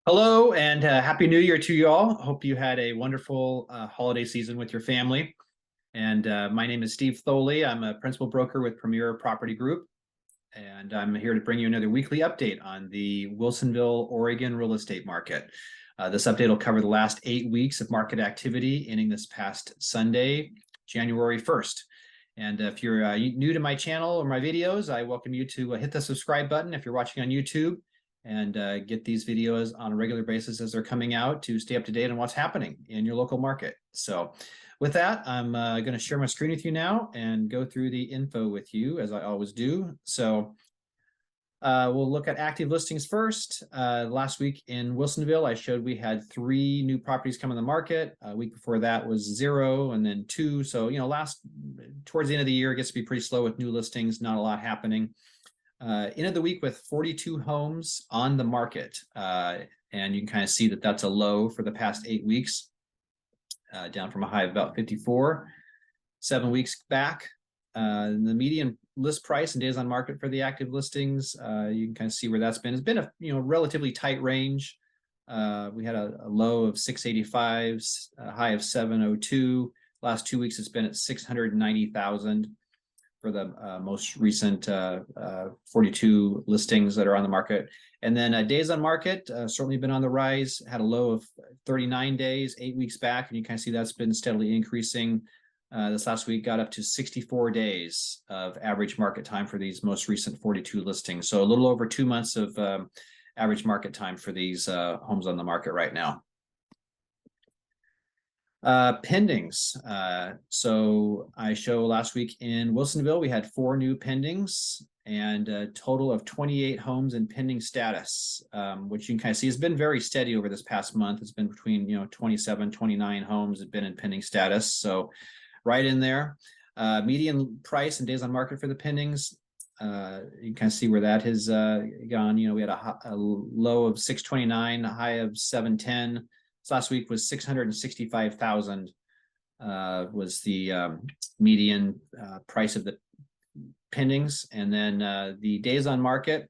Hello and Happy New Year to you all. Hope you had a wonderful holiday season with your family. And My name is Steve Thoele. I'm a principal broker with Premier Property Group, and I'm here to bring you another weekly update on the Wilsonville, Oregon real estate market. This update will cover the last 8 weeks of market activity ending this past Sunday, January 1st. And if you're new to my channel or my videos, I welcome you to hit the subscribe button if you're watching on YouTube and get these videos on a regular basis as they're coming out to stay up to date on what's happening in your local market. So with that, I'm going to share my screen with you now and go through the info with you as I always do. So we'll look at active listings first. Last week in Wilsonville, I showed we had 3 new properties come on the market. A week before that was 0 and then 2. So, towards the end of the year, it gets to be pretty slow with new listings, not a lot happening. End of the week with 42 homes on the market. And you can kind of see that that's a low for the past 8 weeks, down from a high of about 54. 7 weeks back, the median list price and days on market for the active listings, you can kind of see where that's been. It's been a relatively tight range. We had a low of 685, a high of 702. Last 2 weeks, it's been at 690,000 for the most recent 42 listings that are on the market. And then days on market, certainly been on the rise, had a low of 39 days, 8 weeks back, and you kind of see that's been steadily increasing. This last week got up to 64 days of average market time for these most recent 42 listings. So a little over 2 months of average market time for these homes on the market right now. Pendings. So I show last week in Wilsonville, we had 4 new pendings and a total of 28 homes in pending status, which you can kind of see has been very steady over this past month. It's been between 27, 29 homes have been in pending status. So right in there. Median price and days on market for the pendings. You can kind of see where that has gone. We had a low of 629, a high of 710. Last week was 665,000 was the median price of the pendings. And then the days on market,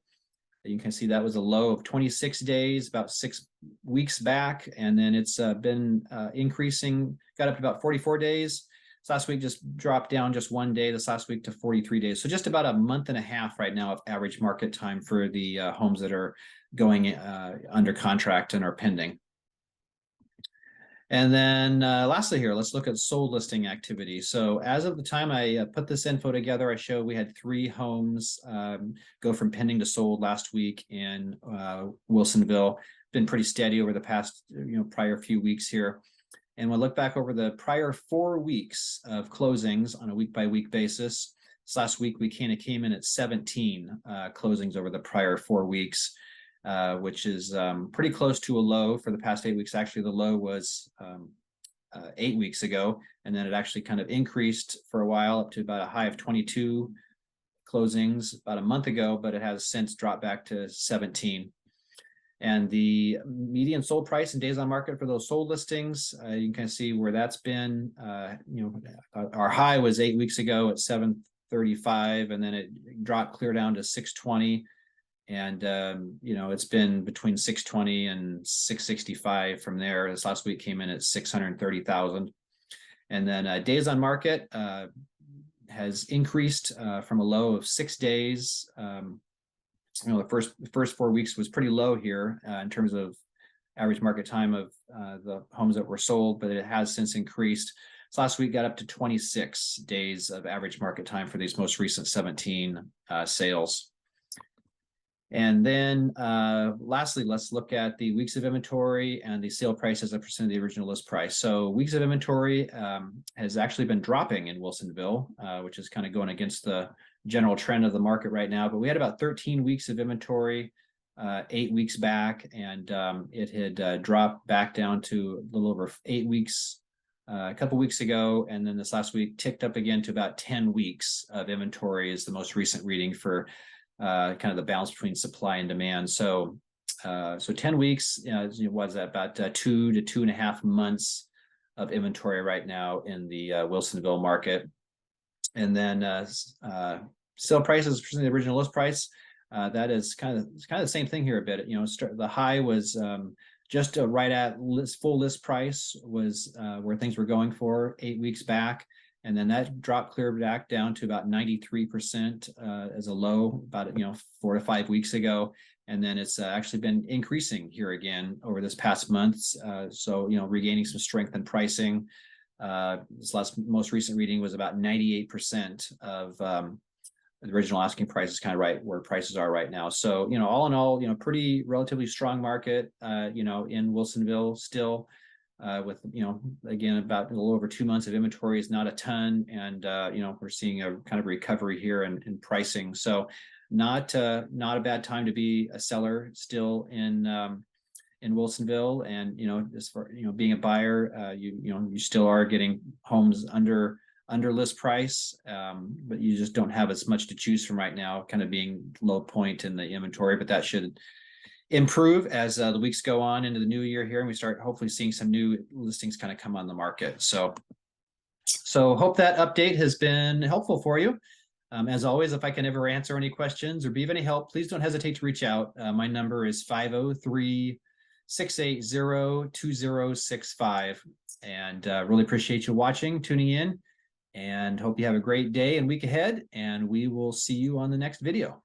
you can see that was a low of 26 days, about 6 weeks back. And then it's been increasing, got up to about 44 days. Last week just dropped down just 1 day this last week to 43 days. So just about a month and a half right now of average market time for the homes that are going under contract and are pending. And then lastly here, let's look at sold listing activity. So as of the time I put this info together, I show we had 3 homes go from pending to sold last week in Wilsonville. Been pretty steady over the past prior few weeks here. And we'll look back over the prior 4 weeks of closings on a week-by-week basis. This last week, we kind of came in at 17 closings over the prior 4 weeks, which is pretty close to a low for the past 8 weeks. Actually, the low was 8 weeks ago, and then it actually kind of increased for a while up to about a high of 22 closings about a month ago, but it has since dropped back to 17. And the median sold price and days on market for those sold listings, you can kind of see where that's been. Our high was 8 weeks ago at 735, and then it dropped clear down to 620. And it's been between 620 and 665 from there. This last week came in at 630,000. And then days on market has increased from a low of 6 days. The first 4 weeks was pretty low here in terms of average market time of the homes that were sold, but it has since increased. So last week got up to 26 days of average market time for these most recent 17 sales. And then lastly, let's look at the weeks of inventory and the sale price as a percent of the original list price. So weeks of inventory has actually been dropping in Wilsonville, which is kind of going against the general trend of the market right now. But we had about 13 weeks of inventory 8 weeks back, and it had dropped back down to a little over 8 weeks a couple weeks ago. And then this last week ticked up again to about 10 weeks of inventory is the most recent reading for kind of the balance between supply and demand. So 10 weeks, was that about 2 to 2.5 months of inventory right now in the Wilsonville market. And then sale prices, the original list price, That is it's kind of the same thing here a bit. The high was just right at full list price was where things were going for 8 weeks back. And then that dropped clear back down to about 93% as a low about 4 to 5 weeks ago. And then it's actually been increasing here again over this past month. So regaining some strength in pricing. This most recent reading was about 98% of the original asking price is kind of right where prices are right now. So, all in all, pretty relatively strong market, in Wilsonville still, with, again, about a little over 2 months of inventory is not a ton. And, we're seeing a kind of recovery here in pricing. So not a bad time to be a seller still in Wilsonville. And, as far, being a buyer, you still are getting homes under list price, but you just don't have as much to choose from right now, kind of being low point in the inventory. But that should improve as the weeks go on into the new year here, and we start hopefully seeing some new listings kind of come on the market. So hope that update has been helpful for you. As always, if I can ever answer any questions or be of any help, please don't hesitate to reach out. My number is 503-680-2065. And really appreciate you watching, tuning in, and hope you have a great day and week ahead. And we will see you on the next video.